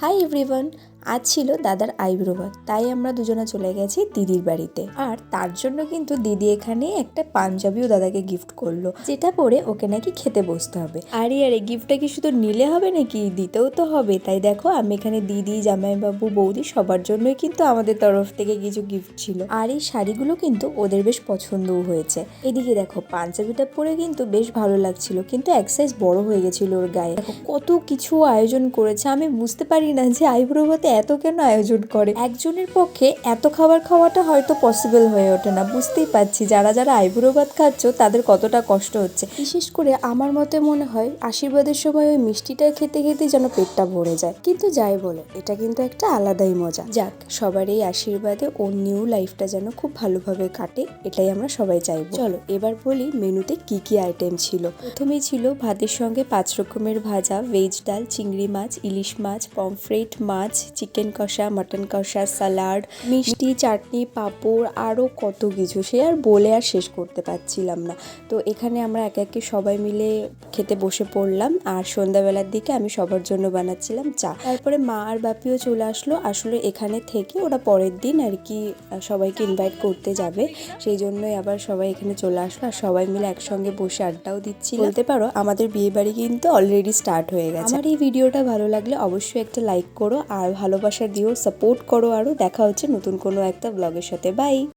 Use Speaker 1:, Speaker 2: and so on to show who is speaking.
Speaker 1: Hi everyone, আজ ছিল দাদার আইব্রো ভাত, তাই আমরা দুজনে চলে গেছি দিদির বাড়িতে। আর তার জন্য কিন্তু দিদি এখানে একটা পাঞ্জাবিও দাদাকে গিফট করলো, যেটা পরে ওকে নাকি খেতে বসতে হবে। আরে আরে, গিফটটা কি শুধু নিলে হবে নাকি, দিতেও তো হবে। তাই দেখো, আমি এখানে দিদি, জামাইবাবু, বৌদি সবার জন্যই কিন্তু আমাদের তরফ থেকে কিছু গিফট ছিল। আর এই শাড়িগুলো কিন্তু ওদের বেশ পছন্দও হয়েছে। এদিকে দেখো, পাঞ্জাবিটা পরে কিন্তু বেশ ভালো লাগছিল, কিন্তু এক সাইজ বড় হয়ে গেছিল ওর গায়ে। দেখো কত কিছু আয়োজন করেছে, আমি বুঝতে পারি না যে আইব্রো ভাতে এত কেন আয়োজন করে। একজনের পক্ষে এত খাবার খাওয়াটা হয়তো পসিবল হয়ে ওঠে না। বুঝতেই পারছি যারা যারা আইব্রো ভাত খাচ্ছ তাদের কতটা কষ্ট হচ্ছে। বিশেষ করে আমার মতে মনে হয় আশীর্বাদের সময় ওই মিষ্টিটা খেতে খেতে যেন পেটটা ভরে যায়। কিন্তু যাই বলো, এটা কিন্তু একটা আলাদাই মজা। যাক, সবার এই আশীর্বাদে ওর নিউ লাইফটা যেন খুব ভালোভাবে কাটে, এটাই আমরা সবাই চাইবো। চলো এবার বলি মেনুতে কি কি আইটেম ছিল। প্রথমেই ছিল ভাতের সঙ্গে 5 রকমের ভাজা, ভেজ ডাল, চিংড়ি মাছ, ইলিশ মাছ, পমফ্রেট মাছ, চিকেন কষা, মাটন কষা, সালাড, মিষ্টি, চাটনি, পাঁপড়, আরও কত কিছু, সে আর বলে আর শেষ করতে পারছিলাম না। তো এখানে আমরা একে একে সবাই মিলে খেতে বসে পড়লাম। আর সন্ধ্যাবেলার দিকে আমি সবার জন্য বানাচ্ছিলাম চা। তারপরে মা আর বাপিও চলে আসলো। আসলে এখানে থেকে ওরা পরের দিন আর কি সবাইকে ইনভাইট করতে যাবে, সেই জন্যই আবার সবাই এখানে চলে আসলো। আর সবাই মিলে একসঙ্গে বসে আড্ডাও দিচ্ছি। বলতে পারো আমাদের বিয়ে বাড়ি কিন্তু অলরেডি স্টার্ট হয়ে গেছে। আমার এই ভিডিওটা ভালো লাগলে অবশ্যই একটা লাইক করো আর ভালোবাসা দিও, সাপোর্ট করো। আরও দেখা হচ্ছে নতুন কোনো একটা ব্লগের সাথে। বাই।